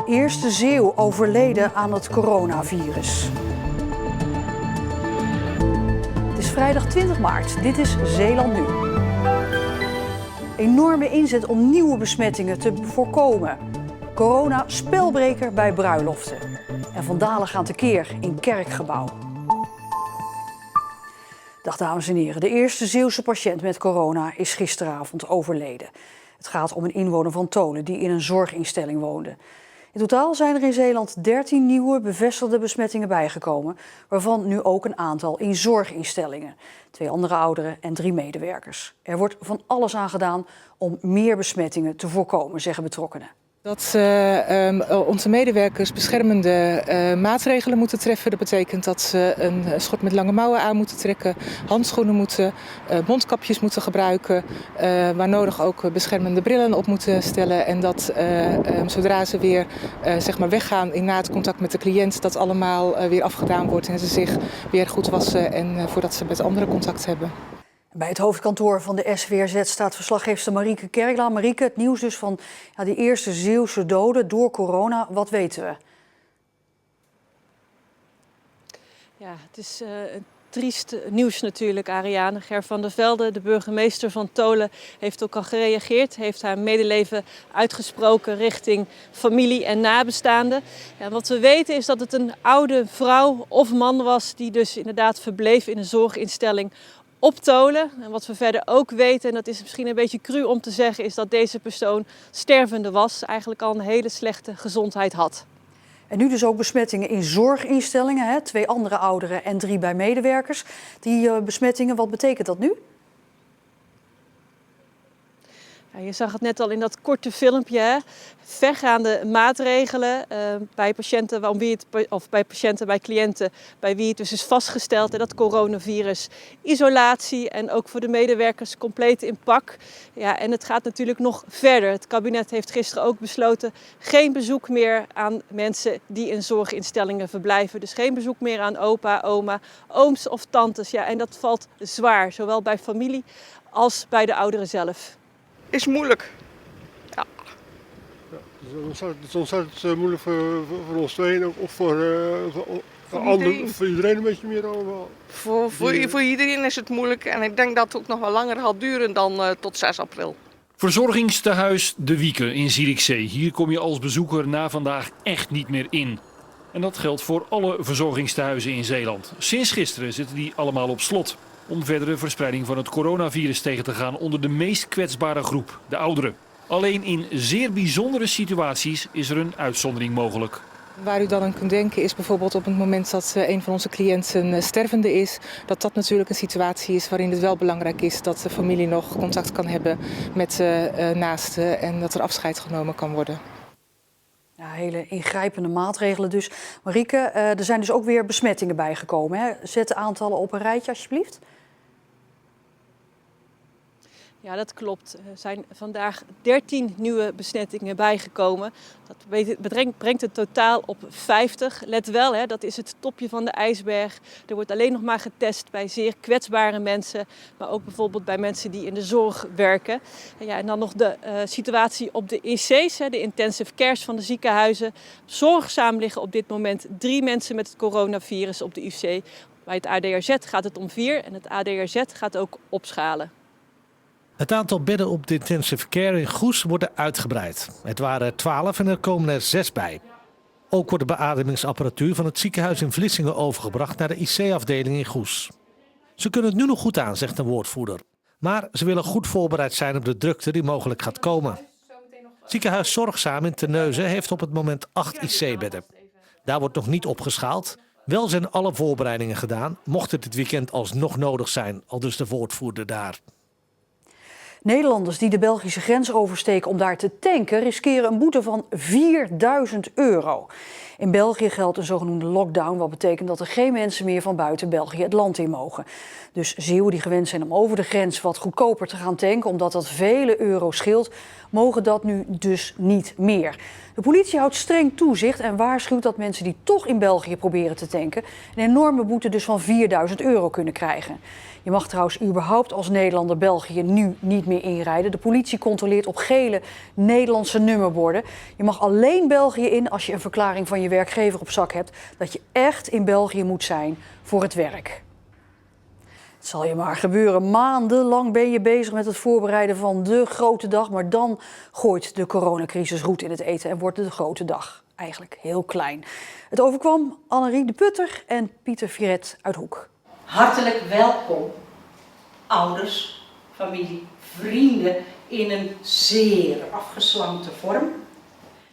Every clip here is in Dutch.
Eerste Zeeuw overleden aan het coronavirus. Het is vrijdag 20 maart. Dit is Zeeland Nu. Enorme inzet om nieuwe besmettingen te voorkomen. Corona spelbreker bij bruiloften. En vandalen gaan tekeer in kerkgebouw. Dag dames en heren. De eerste Zeeuwse patiënt met corona is gisteravond overleden. Het gaat om een inwoner van Tolen die in een zorginstelling woonde. In totaal zijn er in Zeeland 13 nieuwe bevestigde besmettingen bijgekomen, waarvan nu ook een aantal in zorginstellingen. 2 andere ouderen en 3 medewerkers. Er wordt van alles aan gedaan om meer besmettingen te voorkomen, zeggen betrokkenen. Dat onze medewerkers beschermende maatregelen moeten treffen. Dat betekent dat ze een schort met lange mouwen aan moeten trekken, handschoenen moeten, mondkapjes moeten gebruiken, waar nodig ook beschermende brillen op moeten stellen. En dat zodra ze weer weggaan in na het contact met de cliënt, dat allemaal weer afgedaan wordt en ze zich weer goed wassen en voordat ze met anderen contact hebben. Bij het hoofdkantoor van de SWRZ staat verslaggeefster Marieke Kerklaan. Marieke, het nieuws dus van die eerste Zeeuwse doden door corona. Wat weten we? Ja, het is triest nieuws natuurlijk, Ariane. Ger van der Velde, de burgemeester van Tolen, heeft ook al gereageerd. Heeft haar medeleven uitgesproken richting familie en nabestaanden. Ja, wat we weten is dat het een oude vrouw of man was die dus inderdaad verbleef in een zorginstelling op Tolen. En wat we verder ook weten, en dat is misschien een beetje cru om te zeggen, is dat deze persoon stervende was. Eigenlijk al een hele slechte gezondheid had. En nu dus ook besmettingen in zorginstellingen. 2 andere ouderen en 3 bij medewerkers. Die besmettingen, wat betekent dat nu? Ja, je zag het net al in dat korte filmpje. Hè? Vergaande maatregelen bij patiënten, bij cliënten bij wie het dus is vastgesteld, dat coronavirus, isolatie en ook voor de medewerkers compleet in pak. Ja, en het gaat natuurlijk nog verder. Het kabinet heeft gisteren ook besloten geen bezoek meer aan mensen die in zorginstellingen verblijven. Dus geen bezoek meer aan opa, oma, ooms of tantes. Ja, en dat valt zwaar, zowel bij familie als bij de ouderen zelf. Is moeilijk. Ja. Ja, het is ontzettend moeilijk voor ons tweeën of voor iedereen een beetje meer allemaal. Voor iedereen is het moeilijk en ik denk dat het ook nog wel langer gaat duren dan tot 6 april. Verzorgingstehuis De Wieken in Zierikzee. Hier kom je als bezoeker na vandaag echt niet meer in. En dat geldt voor alle verzorgingstehuizen in Zeeland. Sinds gisteren zitten die allemaal op slot. Om verdere verspreiding van het coronavirus tegen te gaan onder de meest kwetsbare groep, de ouderen. Alleen in zeer bijzondere situaties is er een uitzondering mogelijk. Waar u dan aan kunt denken is bijvoorbeeld op het moment dat een van onze cliënten stervende is. Dat natuurlijk een situatie is waarin het wel belangrijk is dat de familie nog contact kan hebben met de naasten en dat er afscheid genomen kan worden. Ja, hele ingrijpende maatregelen dus. Marieke, er zijn dus ook weer besmettingen bijgekomen. Hè? Zet de aantallen op een rijtje alsjeblieft. Ja, dat klopt. Er zijn vandaag 13 nieuwe besmettingen bijgekomen. Dat brengt het totaal op 50. Let wel, hè, dat is het topje van de ijsberg. Er wordt alleen nog maar getest bij zeer kwetsbare mensen, maar ook bijvoorbeeld bij mensen die in de zorg werken. En dan nog de situatie op de IC's, de intensive cares van de ziekenhuizen. Zorgzaam liggen op dit moment 3 mensen met het coronavirus op de IC. Bij het ADRZ gaat het om 4 en het ADRZ gaat ook opschalen. Het aantal bedden op de intensive care in Goes wordt uitgebreid. Het waren 12 en er komen er 6 bij. Ook wordt de beademingsapparatuur van het ziekenhuis in Vlissingen overgebracht naar de IC-afdeling in Goes. Ze kunnen het nu nog goed aan, zegt een woordvoerder. Maar ze willen goed voorbereid zijn op de drukte die mogelijk gaat komen. Ziekenhuis Zorgzaam in Terneuzen heeft op het moment 8 IC-bedden. Daar wordt nog niet opgeschaald. Wel zijn alle voorbereidingen gedaan, mocht het dit weekend alsnog nodig zijn, aldus de woordvoerder daar. Nederlanders die de Belgische grens oversteken om daar te tanken riskeren een boete van €4.000. In België geldt een zogenoemde lockdown, wat betekent dat er geen mensen meer van buiten België het land in mogen. Dus Zeeuwen die gewend zijn om over de grens wat goedkoper te gaan tanken, omdat dat vele euro's scheelt, mogen dat nu dus niet meer. De politie houdt streng toezicht en waarschuwt dat mensen die toch in België proberen te tanken een enorme boete dus van €4.000 kunnen krijgen. Je mag trouwens überhaupt als Nederlander België nu niet meer inrijden. De politie controleert op gele Nederlandse nummerborden. Je mag alleen België in als je een verklaring van je werkgever op zak hebt dat je echt in België moet zijn voor het werk. Het zal je maar gebeuren. Maandenlang ben je bezig met het voorbereiden van de grote dag. Maar dan gooit de coronacrisis roet in het eten en wordt de grote dag eigenlijk heel klein. Het overkwam Annerie de Putter en Pieter Viret uit Hoek. Hartelijk welkom, ouders, familie, vrienden in een zeer afgeslankte vorm.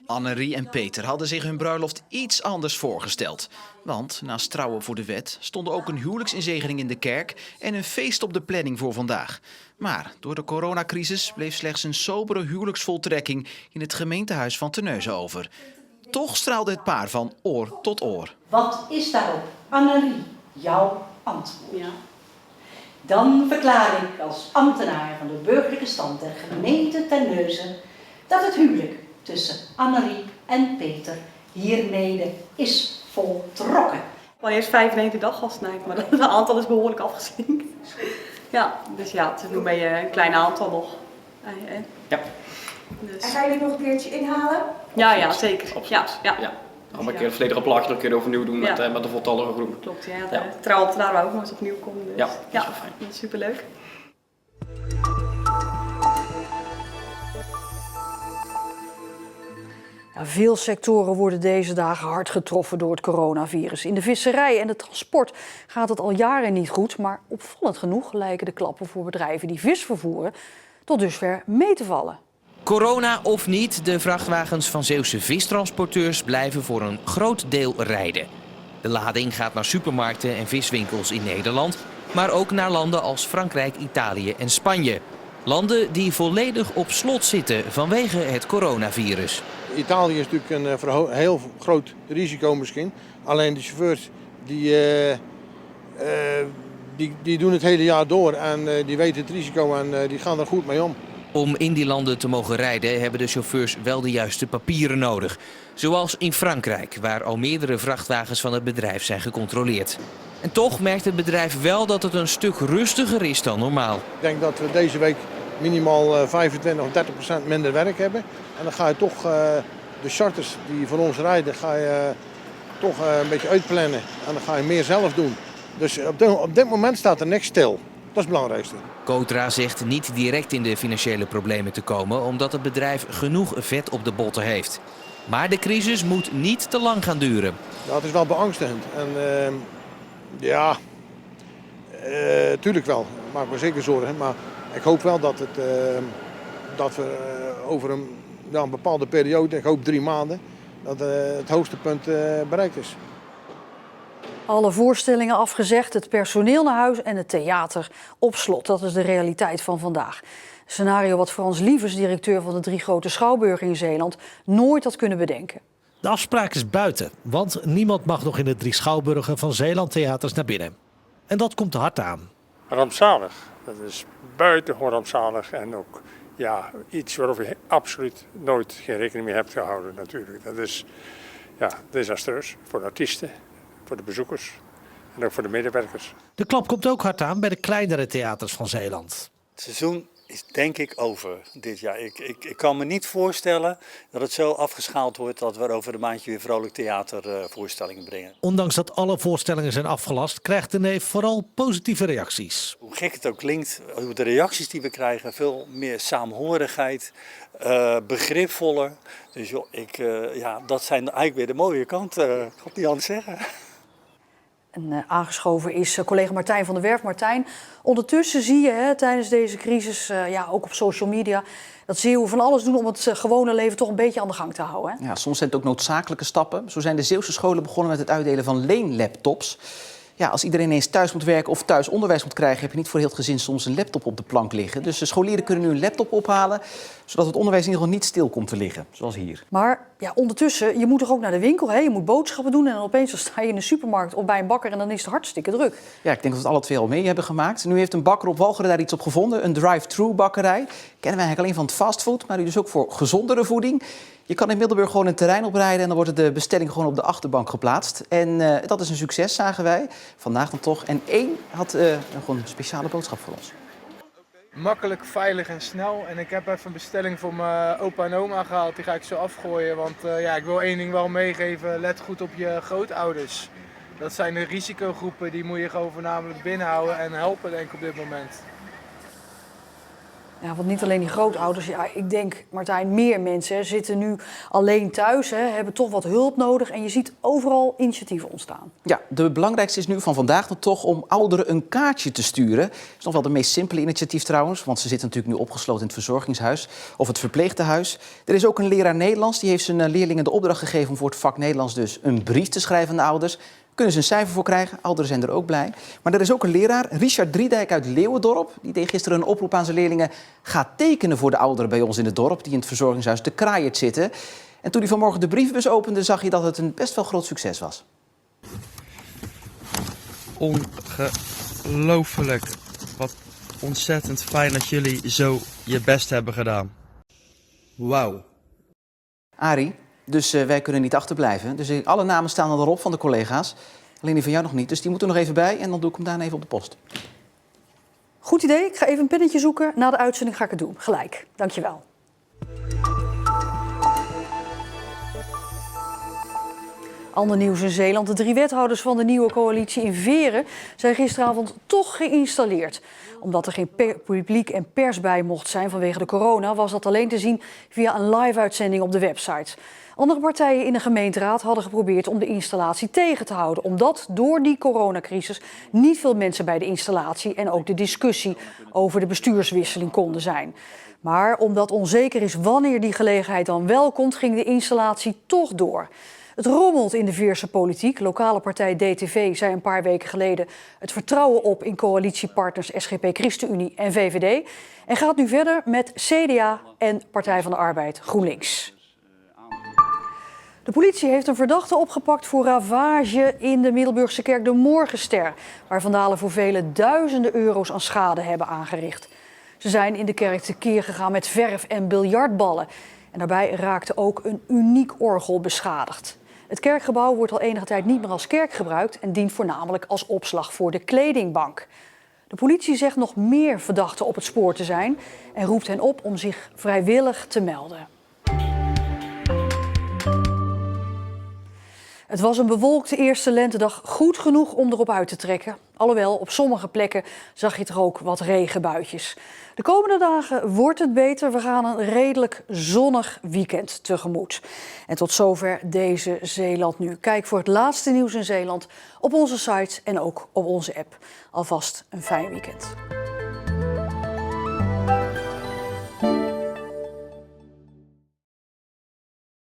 Annerie en Peter hadden zich hun bruiloft iets anders voorgesteld. Want naast trouwen voor de wet stonden ook een huwelijksinzegening in de kerk en een feest op de planning voor vandaag. Maar door de coronacrisis bleef slechts een sobere huwelijksvoltrekking in het gemeentehuis van Terneuzen over. Toch straalde het paar van oor tot oor. Wat is daarop, Annerie, jouw antwoord? Ja. Dan verklaar ik als ambtenaar van de burgerlijke stand der gemeente Terneuzen dat het huwelijk tussen Annerie en Peter hiermede is voltrokken. Wel eerst 5 in één dag als snijdt, maar het aantal is behoorlijk afgeslinkt. Ja, dus ja, toen ben je een klein aantal nog. Ja. Dus. En gaan jullie nog een keertje inhalen? Ja, zeker. Ja. Dan een keer het volledige plaatje nog een keer overnieuw doen met de voltallige groep. Klopt, ja. De trouwambtenaar wou ook nog eens opnieuw komen. Dus. Ja, dat is superleuk. Ja, veel sectoren worden deze dagen hard getroffen door het coronavirus. In de visserij en de transport gaat het al jaren niet goed. Maar opvallend genoeg lijken de klappen voor bedrijven die vis vervoeren tot dusver mee te vallen. Corona of niet, de vrachtwagens van Zeeuwse vistransporteurs blijven voor een groot deel rijden. De lading gaat naar supermarkten en viswinkels in Nederland, maar ook naar landen als Frankrijk, Italië en Spanje. Landen die volledig op slot zitten vanwege het coronavirus. Italië is natuurlijk een heel groot risico misschien. Alleen de chauffeurs die doen het hele jaar door en die weten het risico en die gaan er goed mee om. Om in die landen te mogen rijden hebben de chauffeurs wel de juiste papieren nodig. Zoals in Frankrijk, waar al meerdere vrachtwagens van het bedrijf zijn gecontroleerd. En toch merkt het bedrijf wel dat het een stuk rustiger is dan normaal. Ik denk dat we deze week minimaal 25 of 30% minder werk hebben. En dan ga je toch de charters die voor ons rijden, ga je toch een beetje uitplannen. En dan ga je meer zelf doen. Dus op dit moment staat er niks stil. Dat is het belangrijkste. Cotra zegt niet direct in de financiële problemen te komen, omdat het bedrijf genoeg vet op de botten heeft. Maar de crisis moet niet te lang gaan duren. Ja, het is wel beangstigend. En tuurlijk wel. Ik maak me zeker zorgen. Maar ik hoop wel dat we over een bepaalde periode, ik hoop 3 maanden, dat het hoogste punt bereikt is. Alle voorstellingen afgezegd, het personeel naar huis en het theater op slot. Dat is de realiteit van vandaag. Een scenario wat Frans Lievers, directeur van de 3 grote schouwburgen in Zeeland, nooit had kunnen bedenken. De afspraak is buiten, want niemand mag nog in de 3 schouwburgen van Zeeland theaters naar binnen. En dat komt hard aan. Rampzalig. Dat is buitengewoon rampzalig en ook iets waarover je absoluut nooit geen rekening mee hebt gehouden natuurlijk. Dat is desastreus voor de artiesten, voor de bezoekers en ook voor de medewerkers. De klap komt ook hard aan bij de kleinere theaters van Zeeland. Het seizoen is denk ik over dit jaar. Ik kan me niet voorstellen dat het zo afgeschaald wordt dat we over een maandje weer vrolijk theatervoorstellingen brengen. Ondanks dat alle voorstellingen zijn afgelast, krijgt de neef vooral positieve reacties. Hoe gek het ook klinkt, de reacties die we krijgen, veel meer saamhorigheid, begripvoller. Dus dat zijn eigenlijk weer de mooie kanten, ik kan het niet anders zeggen. En aangeschoven is collega Martijn van der Werf. Martijn, ondertussen zie je tijdens deze crisis, ook op social media, dat Zeeuwen van alles doen om het gewone leven toch een beetje aan de gang te houden. Hè? Ja, soms zijn het ook noodzakelijke stappen. Zo zijn de Zeeuwse scholen begonnen met het uitdelen van leenlaptops. Ja, als iedereen eens thuis moet werken of thuis onderwijs moet krijgen, heb je niet voor heel het gezin soms een laptop op de plank liggen. Dus de scholieren kunnen nu een laptop ophalen, zodat het onderwijs in ieder geval niet stil komt te liggen, zoals hier. Maar ja, ondertussen, je moet toch ook naar de winkel, hè? Je moet boodschappen doen en dan opeens dan sta je in de supermarkt of bij een bakker en dan is het hartstikke druk. Ja, ik denk dat we het alle twee al mee hebben gemaakt. Nu heeft een bakker op Walcheren daar iets op gevonden, een drive-thru bakkerij. Kennen wij eigenlijk alleen van het fastfood, maar nu dus ook voor gezondere voeding. Je kan in Middelburg gewoon een terrein oprijden en dan wordt de bestelling gewoon op de achterbank geplaatst. En dat is een succes, zagen wij. Vandaag dan toch. En één had gewoon een speciale boodschap voor ons. Makkelijk, veilig en snel. En ik heb even een bestelling voor mijn opa en oma gehaald. Die ga ik zo afgooien. Want ik wil één ding wel meegeven. Let goed op je grootouders. Dat zijn de risicogroepen. Die moet je gewoon voornamelijk binnenhouden en helpen, denk ik, op dit moment. Ja, want niet alleen die grootouders. Ja, ik denk, Martijn, meer mensen zitten nu alleen thuis, hè, hebben toch wat hulp nodig. En je ziet overal initiatieven ontstaan. Ja, de belangrijkste is nu van vandaag dan toch om ouderen een kaartje te sturen. Dat is nog wel de meest simpele initiatief trouwens. Want ze zitten natuurlijk nu opgesloten in het verzorgingshuis of het verpleegtehuis. Er is ook een leraar Nederlands. Die heeft zijn leerlingen de opdracht gegeven om voor het vak Nederlands dus een brief te schrijven aan de ouders. Kunnen ze een cijfer voor krijgen. Ouderen zijn er ook blij. Maar er is ook een leraar, Richard Driedijk uit Leeuwendorp. Die deed gisteren een oproep aan zijn leerlingen. Ga tekenen voor de ouderen bij ons in het dorp die in het verzorgingshuis de Kraaiert zitten. En toen hij vanmorgen de brievenbus opende, zag je dat het een best wel groot succes was. Ongelooflijk. Wat ontzettend fijn dat jullie zo je best hebben gedaan. Wauw. Arie, dus wij kunnen niet achterblijven. Dus alle namen staan al erop van de collega's. Alleen die van jou nog niet. Dus die moeten er nog even bij en dan doe ik hem daarna even op de post. Goed idee. Ik ga even een pennetje zoeken. Na de uitzending ga ik het doen. Gelijk. Dankjewel. Ander nieuws in Zeeland. De 3 wethouders van de nieuwe coalitie in Veren zijn gisteravond toch geïnstalleerd. Omdat er geen publiek en pers bij mocht zijn vanwege de corona, was dat alleen te zien via een live-uitzending op de website. Andere partijen in de gemeenteraad hadden geprobeerd om de installatie tegen te houden. Omdat door die coronacrisis niet veel mensen bij de installatie en ook de discussie over de bestuurswisseling konden zijn. Maar omdat onzeker is wanneer die gelegenheid dan wel komt, ging de installatie toch door. Het rommelt in de Veerse politiek. Lokale partij DTV zei een paar weken geleden het vertrouwen op in coalitiepartners SGP ChristenUnie en VVD. En gaat nu verder met CDA en Partij van de Arbeid GroenLinks. De politie heeft een verdachte opgepakt voor ravage in de Middelburgse kerk de Morgenster, waar vandalen voor vele duizenden euro's aan schade hebben aangericht. Ze zijn in de kerk tekeer gegaan met verf en biljartballen. En daarbij raakte ook een uniek orgel beschadigd. Het kerkgebouw wordt al enige tijd niet meer als kerk gebruikt en dient voornamelijk als opslag voor de kledingbank. De politie zegt nog meer verdachten op het spoor te zijn en roept hen op om zich vrijwillig te melden. Het was een bewolkte eerste lentedag, goed genoeg om erop uit te trekken. Alhoewel, op sommige plekken zag je toch ook wat regenbuitjes. De komende dagen wordt het beter. We gaan een redelijk zonnig weekend tegemoet. En tot zover deze Zeeland Nu. Kijk voor het laatste nieuws in Zeeland op onze site en ook op onze app. Alvast een fijn weekend.